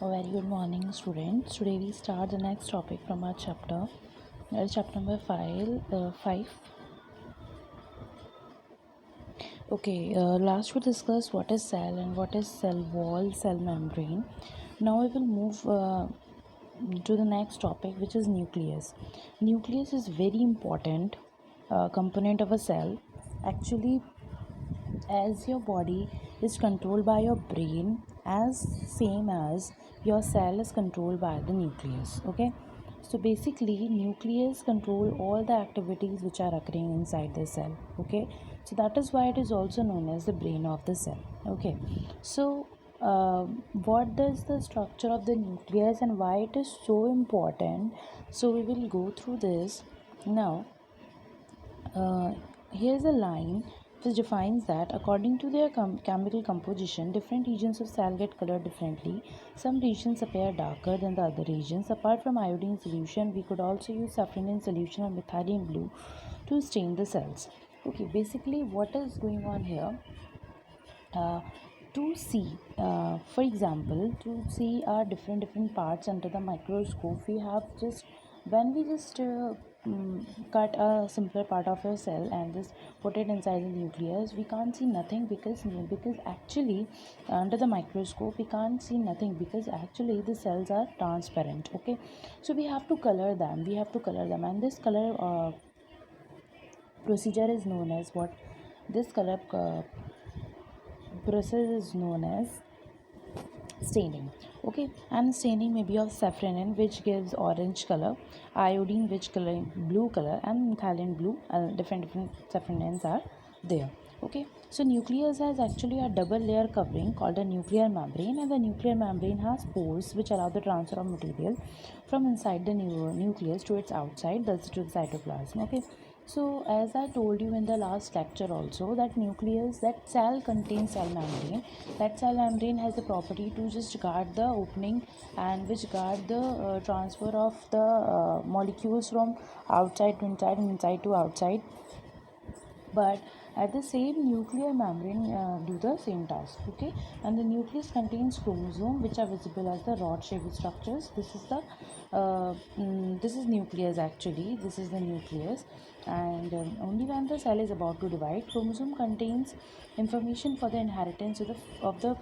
A very good morning, students. Today we start the next topic from our chapter. Chapter number five. Okay, last we discussed what is cell and what is cell wall, cell membrane. Now we will move to the next topic, which is nucleus. Nucleus is very important component of a cell. Actually, as your body is controlled by your brain, as same as your cell is controlled by the nucleus. Okay, so basically nucleus control all the activities which are occurring inside the cell. Okay, so that is why it is also known as the brain of the cell. Okay, so what does the structure of the nucleus and why it is so important, so we will go through this now. Here's a line which defines that according to their chemical composition, different regions of cell get colored differently. Some regions appear darker than the other regions. Apart from iodine solution, we could also use safranin solution or methylene blue to stain the cells. Okay, basically what is going on here? To see, for example, to see our different parts under the microscope, we have just when we just cut a simpler part of a cell and just put it inside the nucleus, we can't see nothing because actually under the microscope we can't see nothing because actually the cells are transparent. Okay, so we have to color them, and this color procedure is known as what? This color process is known as staining. Okay, and staining may be of safranin, which gives orange color, iodine which color blue color, and methylene blue. Different safranins are there. Okay, so nucleus has actually a double layer covering called a nuclear membrane, and the nuclear membrane has pores which allow the transfer of material from inside the nucleus to its outside, thus to the cytoplasm. Okay, so as I told you in the last lecture also, that nucleus, that cell contains cell membrane. That cell membrane has the property to just guard the opening and which guard the transfer of the molecules from outside to inside and inside to outside. But at the same nuclear membrane do the same task. Okay, and the nucleus contains chromosome which are visible as the rod shaped structures. This is nucleus. Actually, this is the nucleus, and only when the cell is about to divide, chromosome contains information for the inheritance of the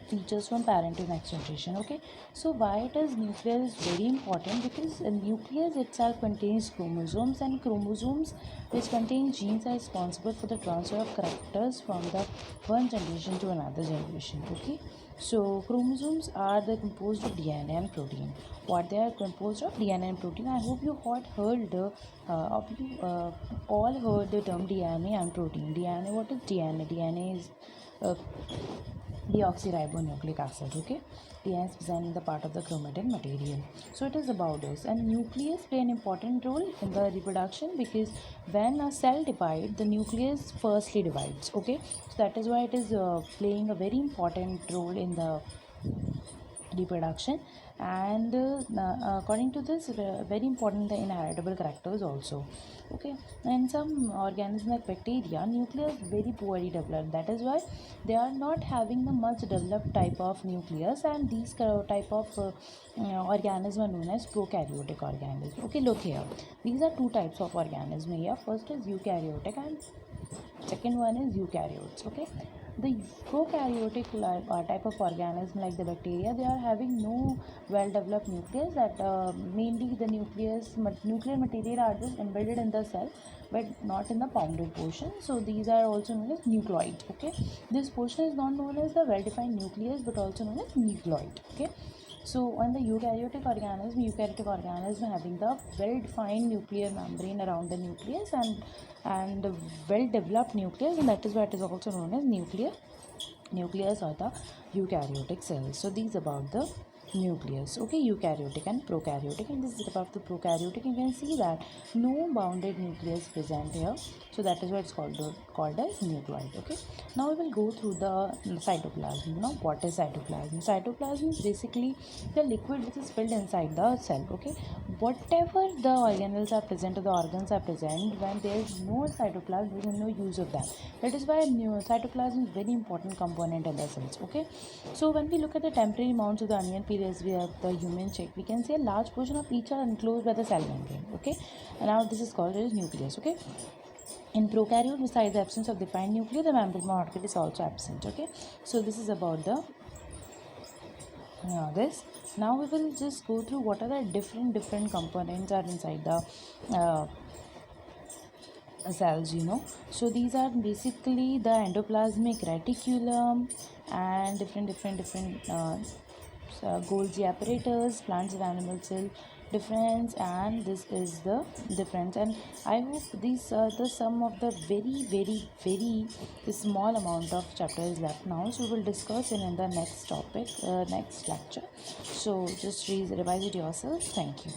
features from parent to next generation. Okay, so why it is nucleus is very important, because a nucleus itself contains chromosomes, and chromosomes which contain genes are responsible for the transfer of characters from the one generation to another generation. Okay, so chromosomes are the composed of DNA and protein. What they are composed of? DNA and protein. I hope you all heard the term DNA and protein. DNA, what is DNA? DNA is uh, deoxyribonucleic acid. Okay, DNA is present in the part of the chromatin material. So it is about this, and nucleus play an important role in the reproduction, because when a cell divides, the nucleus firstly divides. Okay, so that is why it is playing a very important role in the reproduction. And according to this, very important the inheritable characters also. Okay, and some organisms like bacteria, nucleus very poorly developed. That is why they are not having the much developed type of nucleus, and these type of organisms are known as prokaryotic organisms. Okay, look here, these are two types of organisms here. First is eukaryotic and second one is eukaryotes. Okay, the prokaryotic type of organism like the bacteria, they are having no well developed nucleus. That mainly the nuclear material are just embedded in the cell but not in the bounded portion, so these are also known as nucleoid. Okay, this portion is not known as the well defined nucleus but also known as nucleoid. Okay, so on the eukaryotic organism having the well defined nuclear membrane around the nucleus and well developed nucleus, and that is why it is also known as nucleus or the eukaryotic cells. So these about the nucleus. Okay, eukaryotic and prokaryotic, and this is about the prokaryotic. You can see that no bounded nucleus present here, so that is why it's called as nucleus. Okay, now we will go through the cytoplasm. Now, what is cytoplasm? Cytoplasm is basically the liquid which is filled inside the cell. Okay, whatever the organelles are present or the organs are present, when there is no cytoplasm, there is no use of that. That is why cytoplasm is very important component in the cells. Okay, so when we look at the temporary mounds of the onion peel as we have the human cheek, we can see a large portion of each are enclosed by the cell membrane. Okay, and now this is called as nucleus. Okay, in prokaryote, besides the absence of defined nucleus, the membrane molecule is also absent. Okay, so this is about the this. Now we will just go through what are the different components are inside the cells. So these are basically the endoplasmic reticulum and different Golgi apparatus, plants and animal cell difference, and this is the difference. And I hope these are the sum of the very small amount of chapter is left now, so we will discuss in the next topic, next lecture. So just revise it yourself. Thank you.